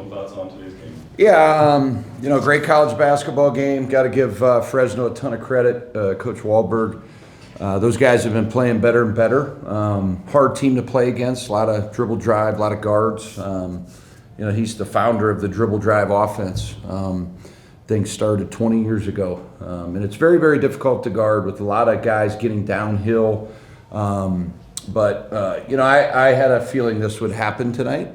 initial thoughts on today's game? Yeah, great college basketball game. Got to give Fresno a ton of credit. Coach Wahlberg. Those guys have been playing better and better. Hard team to play against. A lot of dribble drive, a lot of guards. He's the founder of the dribble drive offense. Things started 20 years ago. And it's very, very difficult to guard with a lot of guys getting downhill. But I had a feeling this would happen tonight.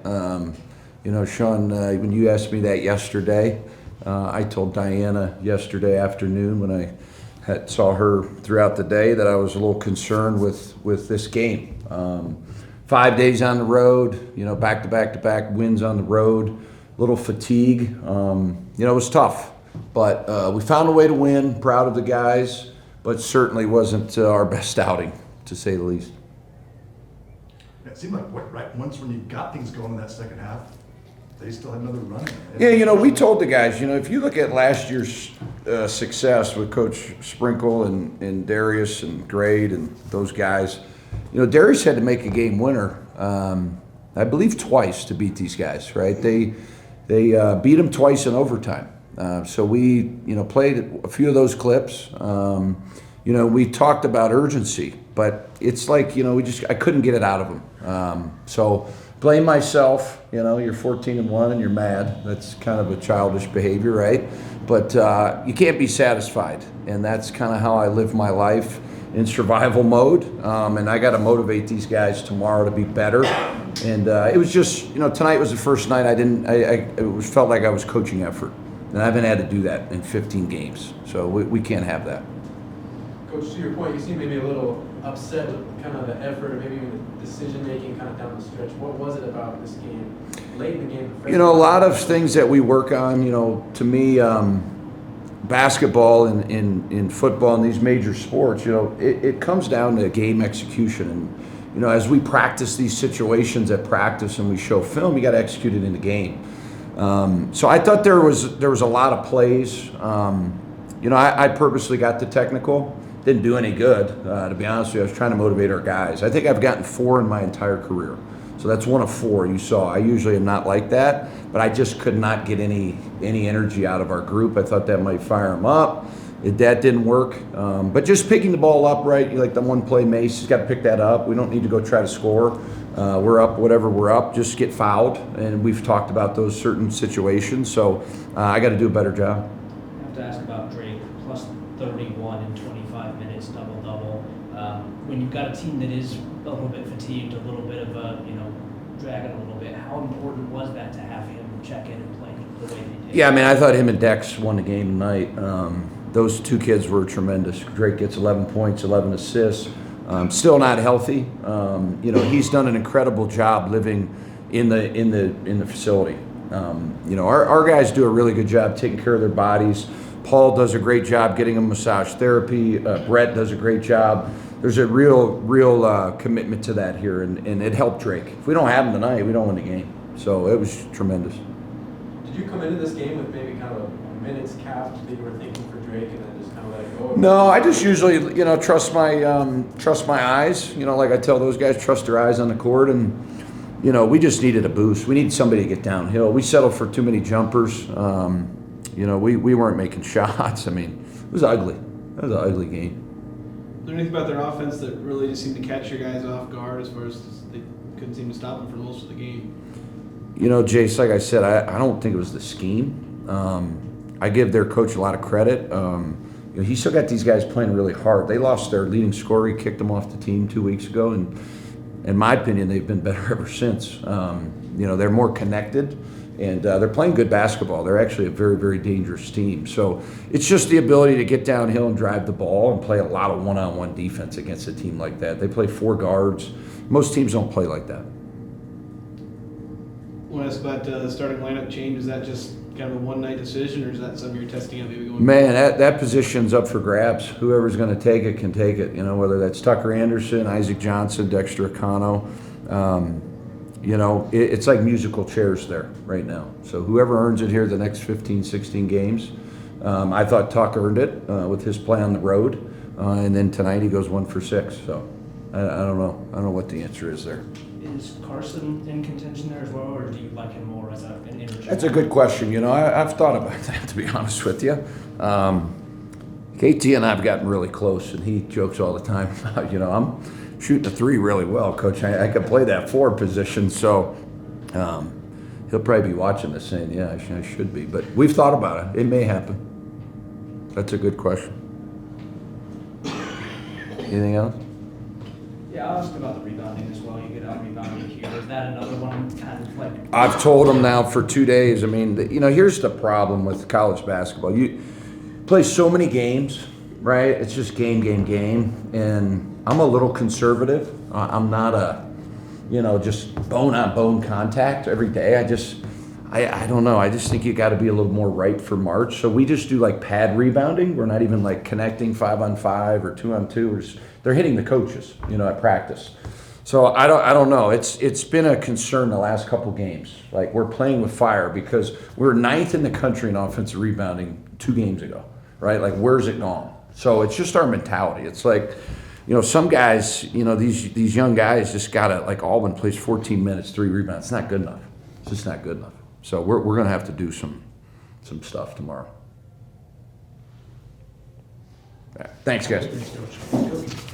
Sean, when you asked me that yesterday, I told Diana yesterday afternoon when I saw her throughout the day that I was a little concerned with this game. 5 days on the road, back-to-back wins on the road, a little fatigue. It was tough. But we found a way to win, proud of the guys, but certainly wasn't our best outing, to say the least. It seemed like once when you got things going in that second half, they still had another run. Yeah, we told the guys, if you look at last year's success with Coach Sprinkle and Darius and Grade and those guys, Darius had to make a game winner, I believe twice to beat these guys, right? They beat them twice in overtime. So we, played a few of those clips. We talked about urgency, but it's like, I couldn't get it out of them. So blame myself. You're 14-1 and you're mad. That's kind of a childish behavior, right? But you can't be satisfied, and that's kind of how I live my life in survival mode. And I got to motivate these guys tomorrow to be better. And it was just, tonight was the first night it felt like I was coaching effort. And I haven't had to do that in 15 games. So we can't have that. Coach, to your point, you seem maybe a little upset with kind of the effort or maybe even the decision-making kind of down the stretch. What was it about this game, late in the game? A lot of things that we work on. To me, basketball and in football and these major sports, it comes down to game execution. And, as we practice these situations at practice and we show film, you got to execute it in the game. So I thought there was a lot of plays. I purposely got the technical. Didn't do any good, to be honest with you. I was trying to motivate our guys. I think I've gotten 4 in my entire career. So that's 1 of 4 you saw. I usually am not like that, but I just could not get any energy out of our group. I thought that might fire them up. That didn't work. But just picking the ball up right, like the one play, Mace has got to pick that up. We don't need to go try to score. We're up, whatever we're up, just get fouled. And we've talked about those certain situations. So I got to do a better job. I have to ask about Drake, plus 31 in 25 minutes, double-double. When you've got a team that is a little bit fatigued, a little bit of a, dragging a little bit, how important was that to have him check in and play the way he did? Yeah, I thought him and Dex won the game tonight. Those 2 kids were tremendous. Drake gets 11 points, 11 assists. Still not healthy. He's done an incredible job living in the facility. Our guys do a really good job taking care of their bodies. Paul does a great job getting them massage therapy. Brett does a great job. There's a real commitment to that here, and it helped Drake. If we don't have him tonight, we don't win the game. So it was tremendous. Did you come into this game with maybe kind of a minutes capped that you were thinking for Drake and then just kind of let it go? No, I just usually, trust my eyes. Like I tell those guys, trust their eyes on the court, and we just needed a boost. We needed somebody to get downhill. We settled for too many jumpers. We weren't making shots. It was ugly. It was an ugly game. Is there anything about their offense that really just seemed to catch your guys off guard as far as they couldn't seem to stop them for most of the game? Jace, like I said, I don't think it was the scheme. I give their coach a lot of credit. He still got these guys playing really hard. They lost their leading scorer. He kicked them off the team 2 weeks ago, and in my opinion, they've been better ever since. They're more connected, and they're playing good basketball. They're actually a very, very dangerous team. So it's just the ability to get downhill and drive the ball and play a lot of one-on-one defense against a team like that. They play 4 guards. Most teams don't play like that. I want to ask about the starting lineup change. Is that just kind of a one-night decision, or is that something you're testing out maybe going Man, that position's up for grabs. Whoever's going to take it can take it, whether that's Tucker Anderson, Isaac Johnson, Dexter Acano. It's like musical chairs there right now. So whoever earns it here the next 15, 16 games, I thought Tuck earned it with his play on the road. And then tonight he goes 1 for 6. So I don't know. I don't know what the answer is there. Is Carson in contention there as well, or do you like him more as an interchange? That's a good question. You know, I've thought about that, to be honest with you. KT and I've gotten really close, and he jokes all the time about, you know, I'm shooting the 3 really well, Coach. I could play that 4 position, so he'll probably be watching this saying, yeah, I should be. But we've thought about it. It may happen. That's a good question. Anything else? Yeah, I'll ask about the rebounding as well. You get out rebounding here. Is that another one kind of like? I've told him now for 2 days. I mean, you know, here's the problem with college basketball. You play so many games, right? It's just game. And I'm a little conservative. I'm not a, you know, just bone-on-bone contact every day. I don't know. I just think you got to be a little more right for March. So we just do like pad rebounding. We're not even like connecting 5-on-5 or 2-on-2. They're hitting the coaches, you know, at practice. So I don't know. It's been a concern the last couple games. Like we're playing with fire because we're 9th in the country in offensive rebounding 2 games ago, right? Like where's it gone? So it's just our mentality. It's like, you know, some guys, you know, these young guys just gotta, like Auburn plays 14 minutes, 3 rebounds. It's not good enough. It's just not good enough. So we're gonna have to do some stuff tomorrow. All right. Thanks, guys. Thanks, Coach.